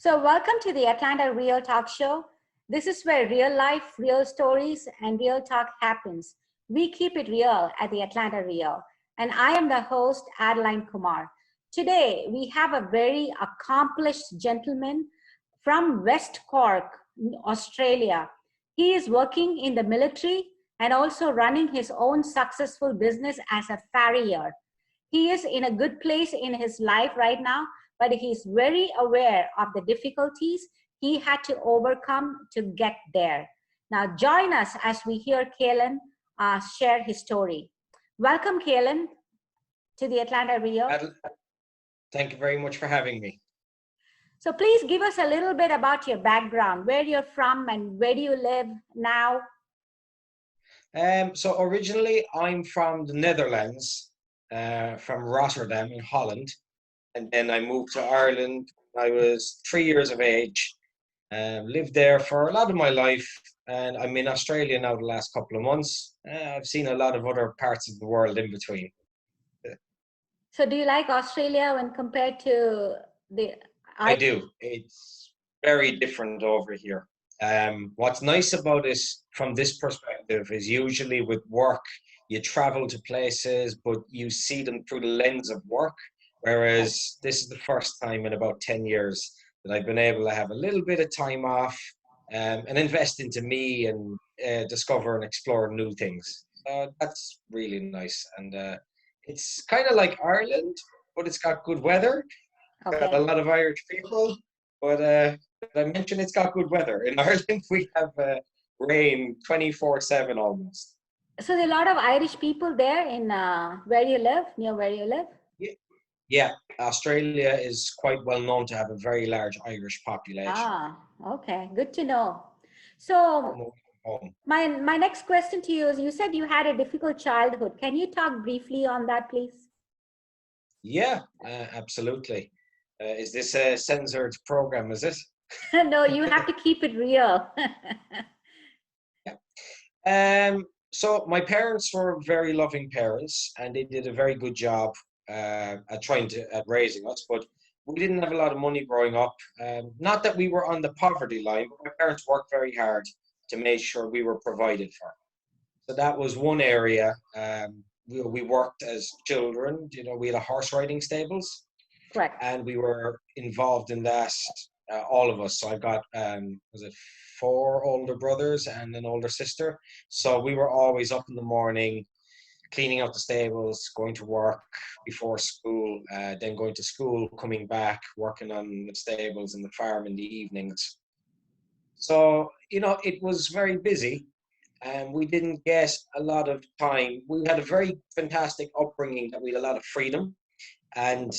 So, welcome to the Atlanta Real Talk Show. This is where real life, real stories, and real talk happens. We keep it real at the Atlanta Real. And I am the host, Adeline Kumar. Today, we have a very accomplished gentleman from West Cork, Australia. He is working in the military and also running his own successful business as a farrier. He is in a good place in his life right now, but he's very aware of the difficulties he had to overcome to get there. Now, join us as we hear Kealan share his story. Welcome, Kealan, to the Atlanta Rio. Thank you very much for having me. So please give us a little bit about your background, where you're from and where do you live now? So originally I'm from the Netherlands, from Rotterdam in Holland. And then I moved to Ireland when I was 3 years of age. Lived there for a lot of my life, and I'm in Australia now the last couple of months. I've seen a lot of other parts of the world in between. So do you like Australia when compared to the... I do. It's very different over here. What's nice about it from this perspective is usually with work, you travel to places, but you see them through the lens of work. Whereas this is the first time in about 10 years that I've been able to have a little bit of time off and invest into me and discover and explore new things. That's really nice. And it's kind of like Ireland, but it's got good weather. Okay. Got a lot of Irish people, but I mentioned it's got good weather. In Ireland, we have rain 24/7 almost. So there are a lot of Irish people there in where you live, near where you live? Yeah, Australia is quite well known to have a very large Irish population. Ah, okay, good to know. So my next question to you is, you said you had a difficult childhood. Can you talk briefly on that, please? Yeah, absolutely. Is this a censored program, is it? No, you have to keep it real. Yeah. So my parents were very loving parents, and they did a very good job at raising us, but we didn't have a lot of money growing up. Not that we were on the poverty line, but my parents worked very hard to make sure we were provided for. So that was one area. We worked as children. You know, we had a horse riding stables. Correct. And we were involved in that, all of us. So I've got, was it 4 older brothers and an older sister. So we were always up in the morning, cleaning out the stables, going to work before school, then going to school, coming back, working on the stables and the farm in the evenings. So, you know, it was very busy and we didn't get a lot of time. We had a very fantastic upbringing that we had a lot of freedom. And,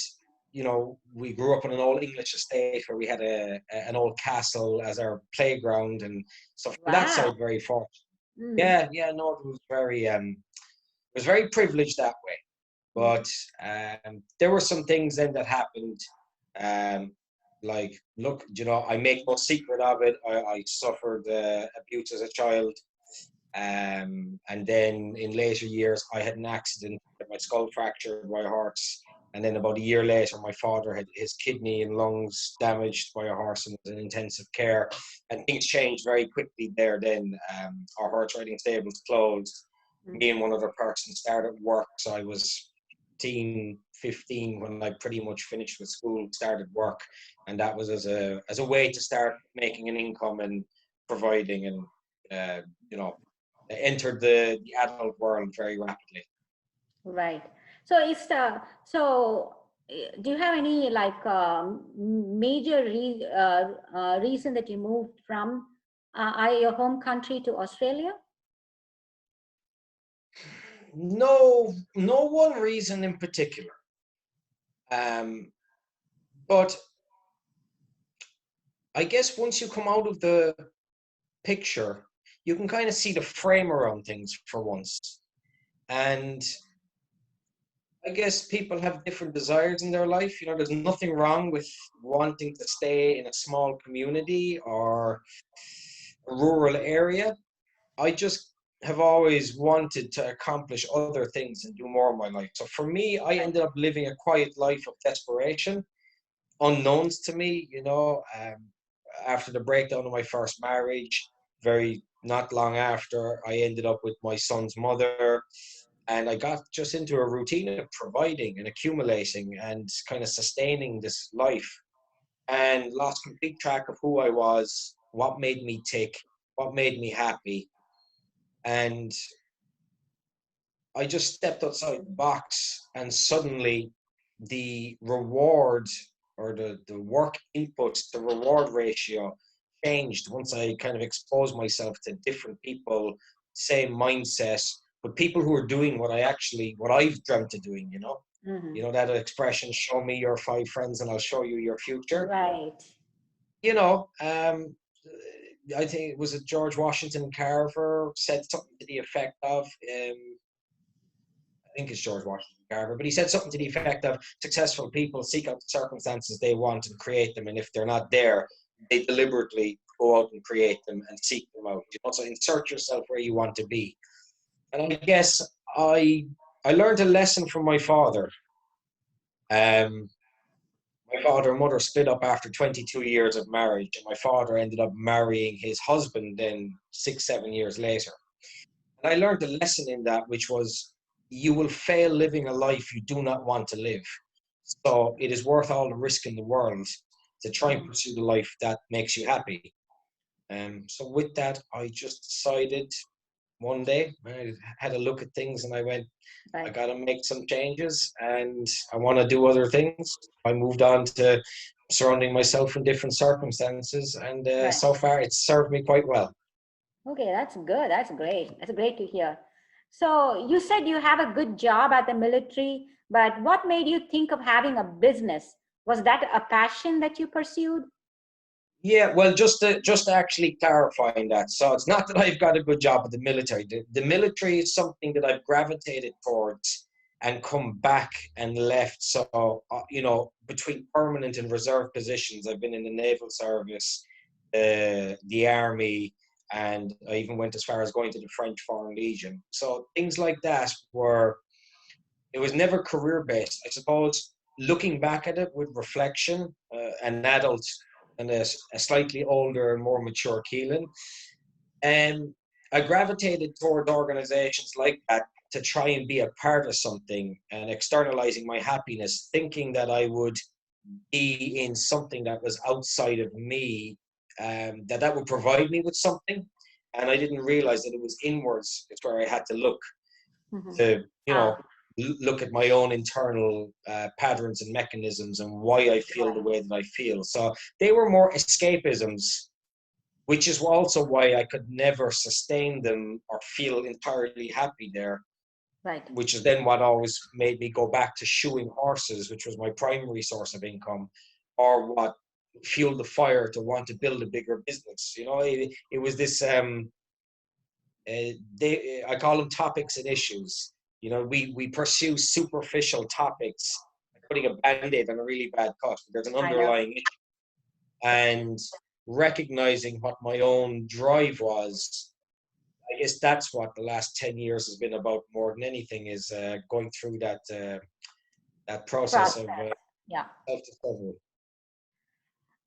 you know, we grew up on an old English estate where we had an old castle as our playground. And so from that side, very fortunate. Yeah, no, it was very privileged that way. But there were some things then that happened. Like, look, you know, I make no secret of it. I suffered abuse as a child. And then in later years, I had an accident, my skull fractured by a horse. And then about a year later, my father had his kidney and lungs damaged by a horse and was in intensive care. And things changed very quickly there then. Our horse riding stables closed. Me and one other person started work. So I was 15 when I pretty much finished with school, started work. And that was as a way to start making an income and providing and, you know, entered the adult world very rapidly. Right. So do you have any like major reason that you moved from your home country to Australia? No one reason in particular. But I guess once you come out of the picture, you can kind of see the frame around things for once. And I guess people have different desires in their life. You know, there's nothing wrong with wanting to stay in a small community or a rural area. I just have always wanted to accomplish other things and do more in my life. So for me, I ended up living a quiet life of desperation. unknowns to me, after the breakdown of my first marriage, very not long after, I ended up with my son's mother, and I got just into a routine of providing and accumulating and kind of sustaining this life, and lost complete track of who I was, what made me tick, what made me happy. And I just stepped outside the box, and suddenly the reward, or the work input the reward ratio changed once I kind of exposed myself to different people, same mindset, but people who are doing what I've dreamt of doing, Hmm. that expression, show me your five friends and I'll show you your future. Right. You know, I think it was a George Washington Carver said something to the effect of, I think it's George Washington Carver, but he said something to the effect of successful people seek out the circumstances they want and create them, and if they're not there, they deliberately go out and create them and seek them out. So insert yourself where you want to be. And I guess I I learned a lesson from my father. Um, my father and mother split up after 22 years of marriage, and my father ended up marrying his husband then 6, 7 years later. And I learned a lesson in that, which was you will fail living a life you do not want to live. So it is worth all the risk in the world to try and Mhm. pursue the life that makes you happy. So with that, I just decided one day, I had a look at things and I went, I Right. got to make some changes and I want to do other things. I moved on to surrounding myself in different circumstances, and Right. so far it's served me quite well. Okay, that's good. That's great. That's great to hear. So you said you have a good job at the military, but what made you think of having a business? Was that a passion that you pursued? Yeah, well, just to actually clarifying that. So it's not that I've got a good job at the military. The military is something that I've gravitated towards and come back and left. So between permanent and reserve positions, I've been in the naval service, the army, and I even went as far as going to the French Foreign Legion. So things like that were, it was never career based. I suppose looking back at it with reflection, an adult and a slightly older and more mature Keelan, and I gravitated towards organizations like that to try and be a part of something and externalizing my happiness, thinking that I would be in something that was outside of me, that would provide me with something. And I didn't realize that it was inwards. It's where I had to look Hmm. to Ah, look at my own internal patterns and mechanisms and why I feel the right. way that I feel. So they were more escapisms, which is also why I could never sustain them or feel entirely happy there, Right. which is then what always made me go back to shoeing horses, which was my primary source of income, or what fueled the fire to want to build a bigger business. It was this I call them topics and issues. We pursue superficial topics, like putting a band-aid on a really bad cut. There's an I know. underlying issue, and recognizing what my own drive was. I guess that's what the last 10 years has been about more than anything, is going through that process of Process. Yeah. self-discovery.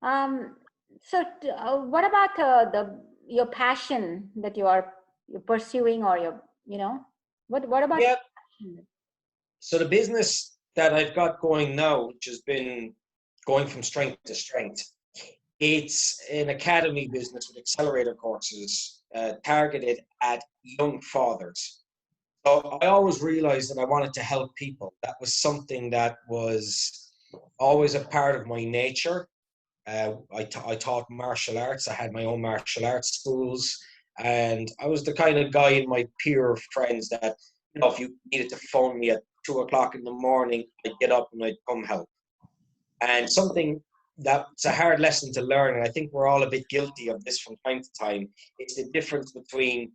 Um, what about the your passion that you're pursuing, or what about Yeah. your passion? So the business that I've got going now, which has been going from strength to strength, it's an academy business with accelerator courses targeted at young fathers. So I always realized that I wanted to help people. That was something that was always a part of my nature. I taught martial arts. I had my own martial arts schools, and I was the kind of guy in my peer friends that, if you needed to phone me at 2 o'clock in the morning, I'd get up and I'd come help. And something that's a hard lesson to learn, and I think we're all a bit guilty of this from time to time, is the difference between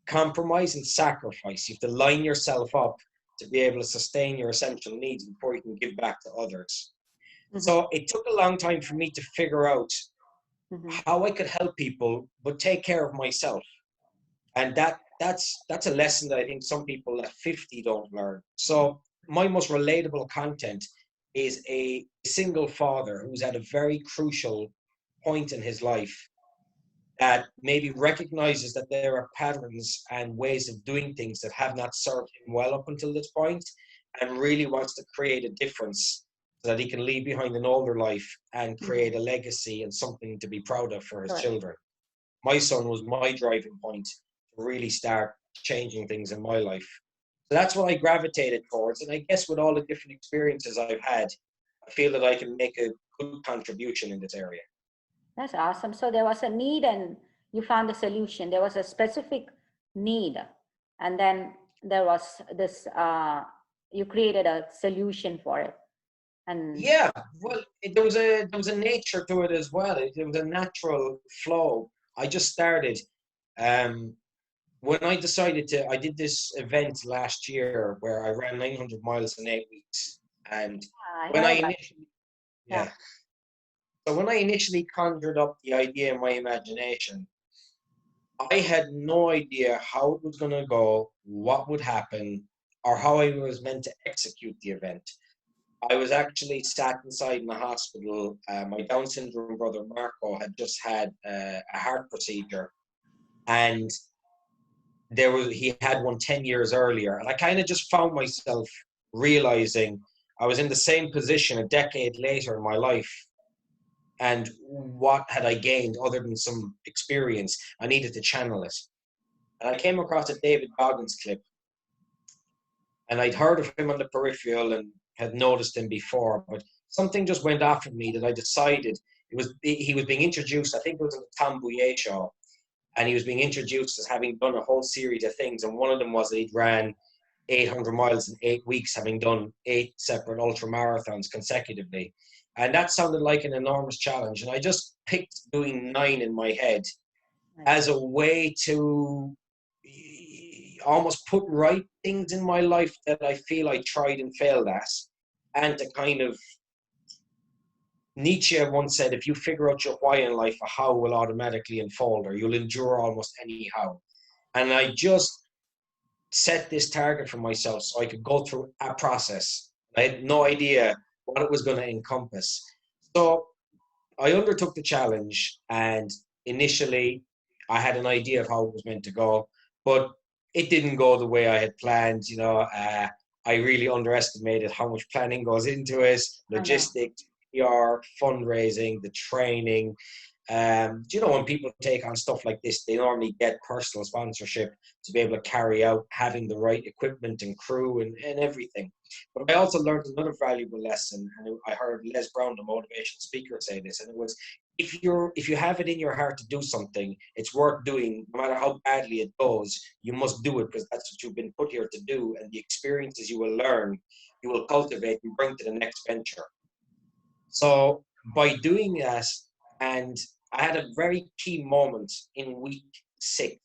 compromise and sacrifice. You have to line yourself up to be able to sustain your essential needs before you can give back to others. Hmm. So it took a long time for me to figure out Hmm. how I could help people, but take care of myself. And that's a lesson that I think some people at 50 don't learn. So my most relatable content is a single father who's at a very crucial point in his life that maybe recognizes that there are patterns and ways of doing things that have not served him well up until this point, and really wants to create a difference so that he can leave behind an older life and Mm-hmm. create a legacy and something to be proud of for his Correct. children. My son was my driving point to really start changing things in my life. So that's what I gravitated towards. And I guess with all the different experiences I've had, I feel that I can make a good contribution in this area. That's awesome. So there was a need and you found a solution. There was a specific need. And then there was this, you created a solution for it. And Yeah, well, there was a nature to it as well. There was a natural flow. I just started. Um, when I decided to, I did this event last year where I ran 900 miles in 8 weeks. And I when heard I about it. initially, Yeah. yeah, so when I initially conjured up the idea in my imagination, I had no idea how it was going to go, what would happen, or how I was meant to execute the event. I was actually sat inside in the hospital. My Down syndrome brother Marco had just had a heart procedure, and he had one 10 years earlier, and I kind of just found myself realizing I was in the same position a decade later in my life, and what had I gained other than some experience? I needed to channel it, and I came across a David Goggins clip, and I'd heard of him on the peripheral and had noticed him before, but something just went off of me that I decided he was being introduced. I think it was on the Tom Bouyer show, and he was being introduced as having done a whole series of things, and one of them was that he'd ran 800 miles in 8 weeks, having done 8 separate ultra marathons consecutively. And that sounded like an enormous challenge. And I just picked doing 9 in my head Nice. as a way to almost put right things in my life that I feel I tried and failed at. And to kind of, Nietzsche once said, if you figure out your why in life, a how will automatically unfold, or you'll endure almost any how. And I just set this target for myself so I could go through a process. I had no idea what it was going to encompass. So I undertook the challenge, and initially I had an idea of how it was meant to go, but it didn't go the way I had planned. I really underestimated how much planning goes into it, I know. logistics, PR, fundraising, the training. When people take on stuff like this, they normally get personal sponsorship to be able to carry out having the right equipment and crew and everything. But I also learned another valuable lesson, and I heard Les Brown, the motivation speaker, say this, and it was if you have it in your heart to do something, it's worth doing, no matter how badly it goes. You must do it because that's what you've been put here to do, and the experiences you will learn, you will cultivate and bring to the next venture. So by doing that, and I had a very key moment in week 6,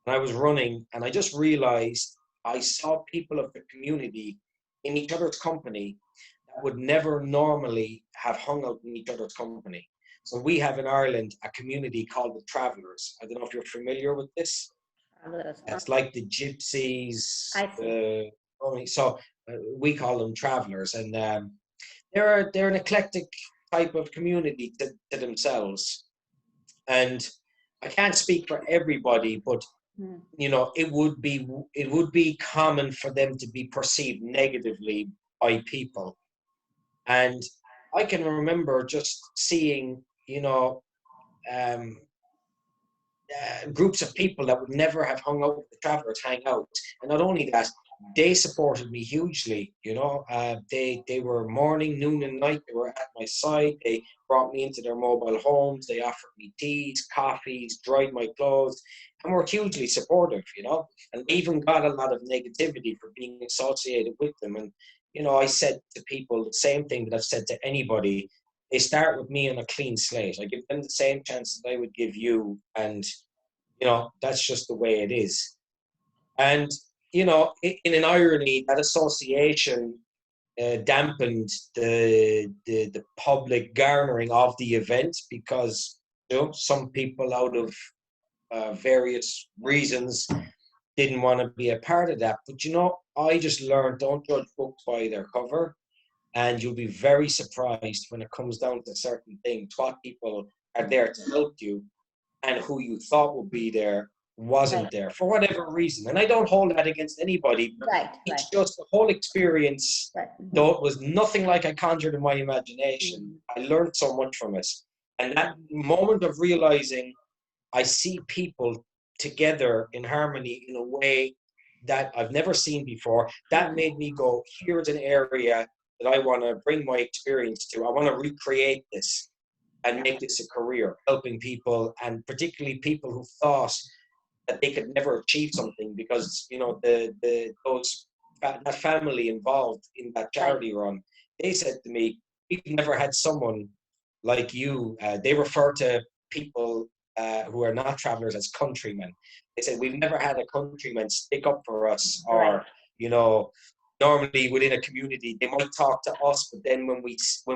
and I was running, and I just realized I saw people of the community in each other's company that would never normally have hung out in each other's company. So we have in Ireland a community called the Travellers. I don't know if you're familiar with this. Travelers. It's like the gypsies. I see. We call them Travellers, and they're an eclectic type of community to themselves. And I can't speak for everybody, but Hmm. it would be common for them to be perceived negatively by people. And I can remember just seeing, um, groups of people that would never have hung out with the Travellers hang out. And not only that, they supported me hugely. They were morning, noon, and night. They were at my side. They brought me into their mobile homes. They offered me teas, coffees, dried my clothes, and were hugely supportive. And I even got a lot of negativity for being associated with them. And I said to people the same thing that I've said to anybody. They start with me on a clean slate. I give them the same chance that I would give you, and that's just the way it is. And in an irony, that association dampened the public garnering of the event, because some people, out of various reasons, didn't want to be a part of that. But I just learned, don't judge books by their cover. And you'll be very surprised when it comes down to certain things, what people are there to help you, and who you thought would be there wasn't Right. there for whatever reason. And I don't hold that against anybody, but Right. Right. it's just the whole experience, Right. though it was nothing like I conjured in my imagination, I learned so much from it. And that moment of realizing I see people together in harmony in a way that I've never seen before, that made me go, here's an area that I want to bring my experience to. I want to recreate this and make this a career, helping people, and particularly people who thought that they could never achieve something because, you know, that family involved in that Right. charity run, they said to me, we've never had someone like you. They refer to people who are not travelers as countrymen. They said, we've never had a countryman stick up for us, Right. or, you know, normally within a community, they might talk to us, but then when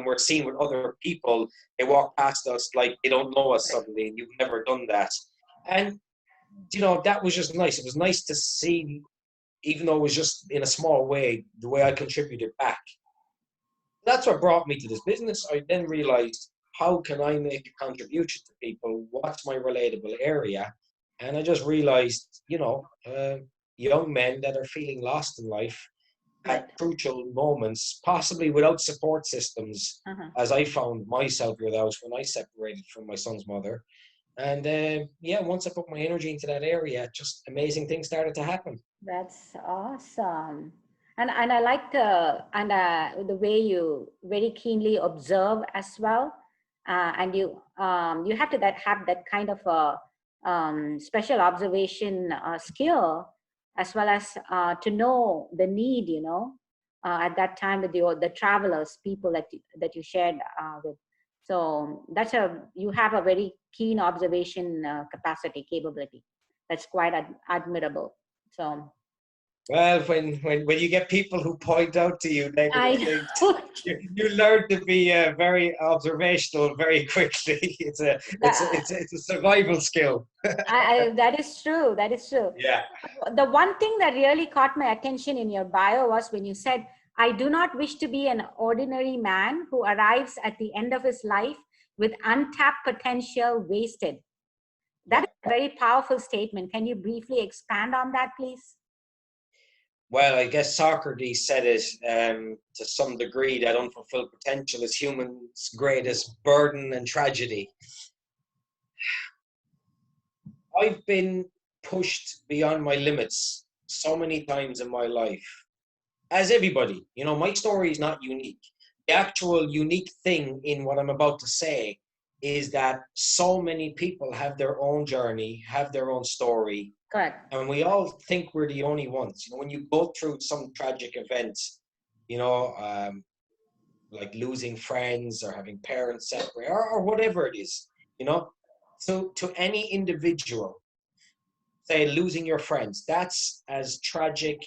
we're seen with other people, they walk past us like they don't know us suddenly, and you've never done that. And, you know, that was just nice. It was nice to see, even though it was just in a small way, the way I contributed back. That's what brought me to this business. I then realized, how can I make a contribution to people? What's my relatable area? And I just realized, you know, young men that are feeling lost in life Right. at crucial moments, possibly without support systems, Uh-huh. as I found myself without when I separated from my son's mother. And yeah, once I put my energy into that area, just amazing things started to happen. That's awesome. And I like the way you very keenly observe as well, and you have to have that kind of a special observation skill, as well as to know the need, at that time with the travelers, people that you shared with. So you have a very keen observation capacity capability. That's quite admirable. So Well, when you get people who point out to you negative I things, know you learn to be very observational very quickly. that, It's a survival skill. that is true. That is true. Yeah. The one thing that really caught my attention in your bio was when you said, "I do not wish to be an ordinary man who arrives at the end of his life with untapped potential wasted." That Yeah. is a very powerful statement. Can you briefly expand on that, please? Well, I guess Socrates said it to some degree, that unfulfilled potential is human's greatest burden and tragedy. I've been pushed beyond my limits so many times in my life, as everybody. You know, my story is not unique. The actual unique thing in what I'm about to say is that so many people have their own journey, have their own story, Correct. and we all think we're the only ones. You know, when you go through some tragic event, you know, like losing friends or having parents separate, or whatever it is, you know, so to any individual, say losing your friends, that's as tragic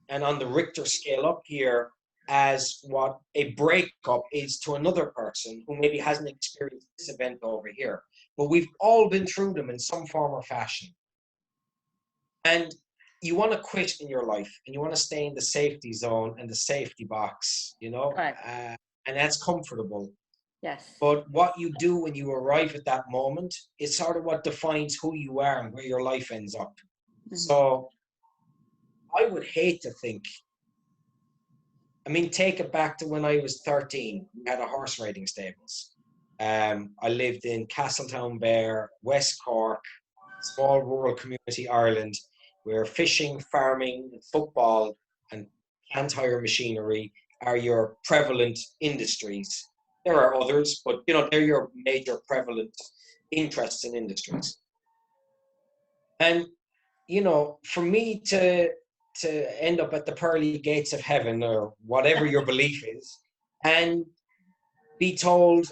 and on the Richter scale up here as what a breakup is to another person who maybe hasn't experienced this event over here. But we've all been through them in some form or fashion. And you want to quit in your life, and you want to stay in the safety zone and the safety box, you know, Correct. and that's comfortable. Yes. But what you do when you arrive at that moment is sort of what defines who you are and where your life ends up. Mhm. So I would hate to think, I mean, take it back to when I was 13. We had a horse riding stables. I lived in Castletown Bear, West Cork, small rural community, Ireland, where fishing, farming, football, and plant hire machinery are your prevalent industries. There are others, but you know they're your major prevalent interests and industries. And you know, for me to end up at the pearly gates of heaven or whatever your belief is, and be told,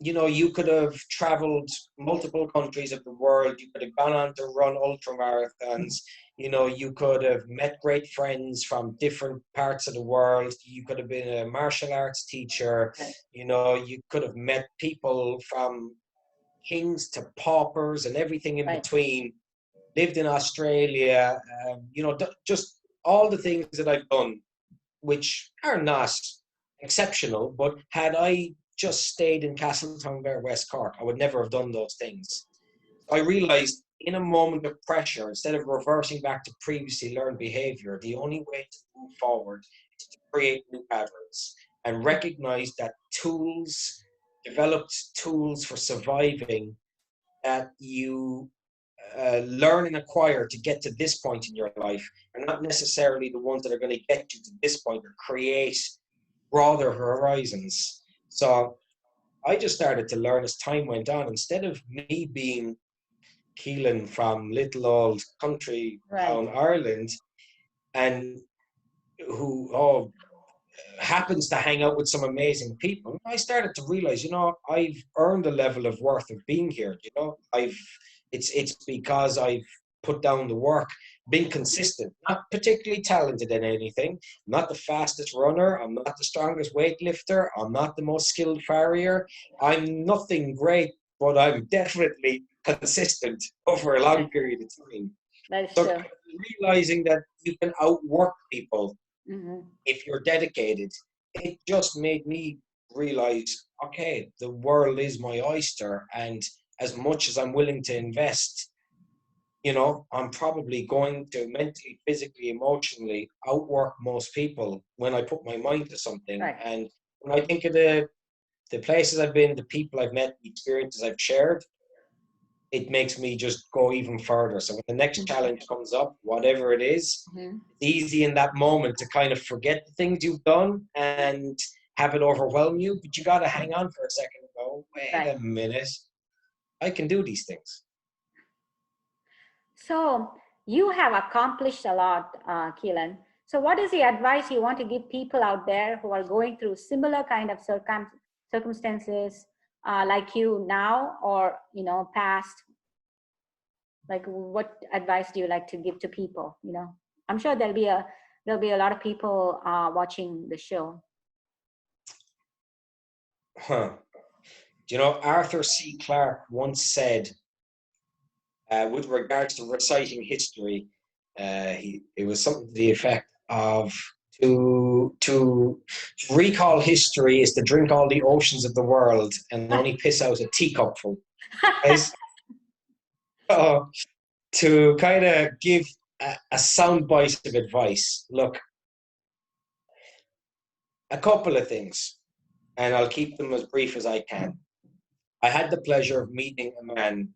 you know, you could have traveled multiple countries of the world, you could have gone on to run ultra marathons, you know, you could have met great friends from different parts of the world, you could have been a martial arts teacher, you know, you could have met people from kings to paupers and everything in Right. between, lived in Australia, you know, just all the things that I've done, which are not exceptional. But had I just stayed in Castletown, West Cork, I would never have done those things. I realized in a moment of pressure, instead of reversing back to previously learned behavior, the only way to move forward is to create new patterns and recognize that tools, developed tools for surviving, that you learn and acquire to get to this point in your life are not necessarily the ones that are going to get you to this point or create broader horizons. So I just started to learn as time went on. Instead of me being Kealan from little old country Right. town Ireland, and who happens to hang out with some amazing people, I started to realize, I've earned a level of worth of being here. It's because I've put down the work, been consistent, not particularly talented in anything. I'm not the fastest runner. I'm not the strongest weightlifter. I'm not the most skilled farrier. I'm nothing great, but I'm definitely consistent over a long period of time. That's So true. realizing that you can outwork people Mm-hmm. if you're dedicated, it just made me realize, okay, the world is my oyster. And as much as I'm willing to invest, I'm probably going to mentally, physically, emotionally outwork most people when I put my mind to something. Right. And when I think of the places I've been, the people I've met, the experiences I've shared, it makes me just go even further. So when the next challenge comes up, whatever it is, Mm-hmm. it's easy in that moment to kind of forget the things you've done and have it overwhelm you. But you got to hang on for a second and go, wait Right. a minute, I can do these things. So you have accomplished a lot, Kealan. So what is the advice you want to give people out there who are going through similar kind of circumstances like you now, or past? Like, what advice do you like to give to people? I'm sure there'll be a lot of people watching the show. Huh. Arthur C. Clarke once said, with regards to reciting history, it was something to the effect of to recall history is to drink all the oceans of the world and only piss out a teacupful. So, to kind of give a sound bite of advice, look, a couple of things, and I'll keep them as brief as I can. I had the pleasure of meeting a man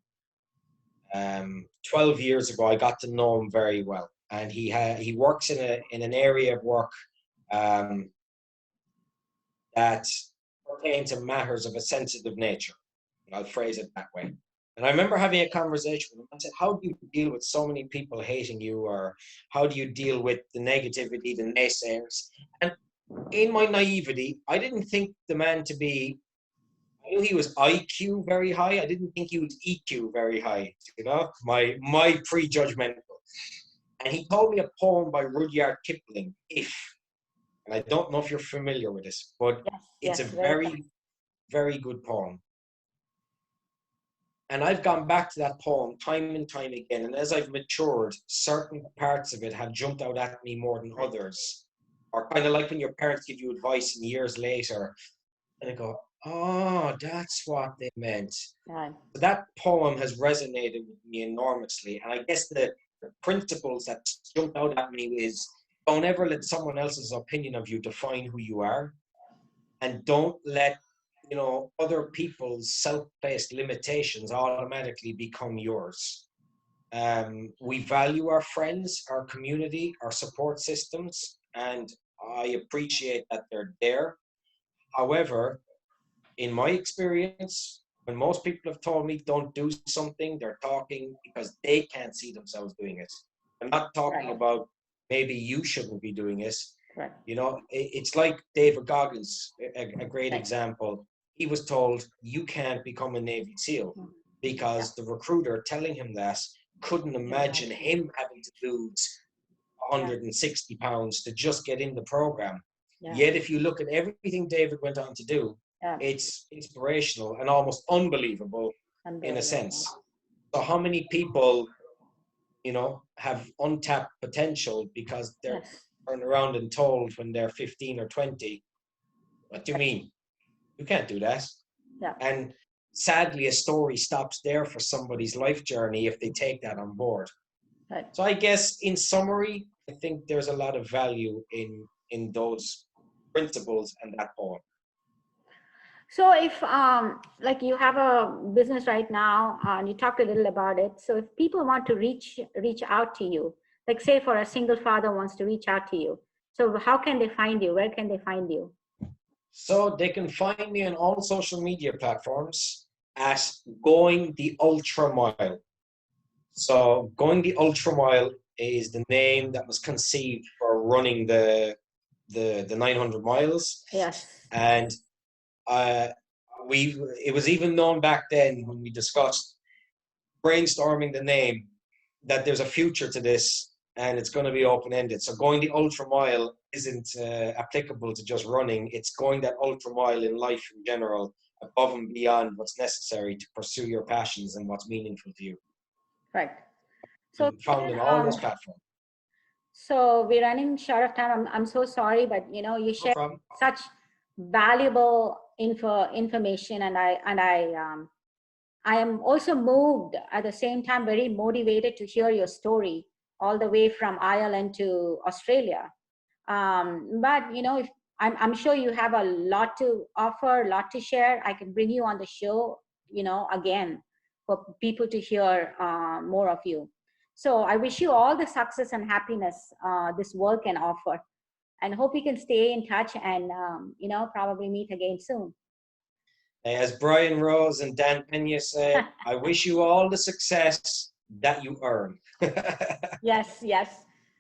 12 years ago. I got to know him very well, and he works in an area of work that pertain to matters of a sensitive nature. I'll phrase it that way. And I remember having a conversation with him. I said, how do you deal with so many people hating you? Or how do you deal with the negativity, the naysayers? And in my naivety, I didn't think the man to be, I knew he was IQ very high. I didn't think he was EQ very high, my prejudgmental. And he told me a poem by Rudyard Kipling, If. And I don't know if you're familiar with this, but it's a Yes, very fun. very, very good poem. And I've gone back to that poem time and time again. And as I've matured, certain parts of it have jumped out at me more than others. Or kind of like when your parents give you advice and years later, and I go, oh, that's what they meant. Right. So that poem has resonated with me enormously. And I guess the principles that jumped out at me is, don't ever let someone else's opinion of you define who you are. And don't let other people's self-placed limitations automatically become yours. We value our friends, our community, our support systems, and I appreciate that they're there. However, in my experience, when most people have told me don't do something, they're talking because they can't see themselves doing it. I'm not talking about maybe you shouldn't be doing it. Right. It's like David Goggins, a great example. He was told, you can't become a Navy SEAL because the recruiter telling him that couldn't imagine him having to lose 160 pounds to just get in the program. Yet if you look at everything David went on to do, it's inspirational and almost unbelievable in a sense. So how many people, have untapped potential because they're turned around and told when they're 15 or 20, What do you mean? You can't do that. Yeah. And sadly, a story stops there for somebody's life journey if they take that on board. Right. So I guess in summary, I think there's a lot of value in those principles and that poem. So if like you have a business right now and you talked a little about it. So if people want to reach out to you, like say for a single father wants to reach out to you, so how can they find you? Where can they find you? So they can find me on all social media platforms at Going the Ultra Mile. So Going the Ultra Mile is the name that was conceived for running the 900 miles. Yes. And uh, it was even known back then when we discussed brainstorming the name that there's a future to this and it's going to be open-ended. So going the ultra mile isn't applicable to just running. It's going that ultra mile in life in general, above and beyond what's necessary to pursue your passions and what's meaningful to you. Right. So Found in all those platforms. So we're running short of time. I'm so sorry, but you shared such valuable information, and I am also moved at the same time, very motivated to hear your story all the way from Ireland to Australia. But if I'm sure you have a lot to offer, a lot to share. I can bring you on the show, again for people to hear more of you. So I wish you all the success and happiness this world can offer, and hope we can stay in touch and probably meet again soon. As Brian Rose and Dan Pena say, I wish you all the success that you earn. Yes.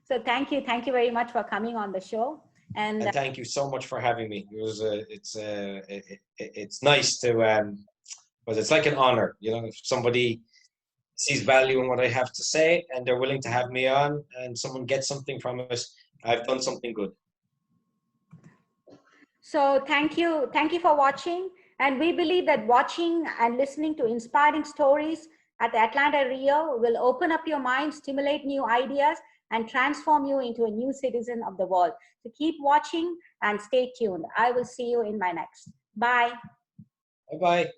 So thank you very much for coming on the show, and thank you so much for having me. It was it's nice to but it's like an honor, if somebody sees value in what I have to say and they're willing to have me on and someone gets something from it, I've done something good. So thank you for watching. And we believe that watching and listening to inspiring stories at the Atlanta Rio will open up your mind, stimulate new ideas, and transform you into a new citizen of the world. So keep watching and stay tuned. I will see you in my next. Bye. Bye-bye.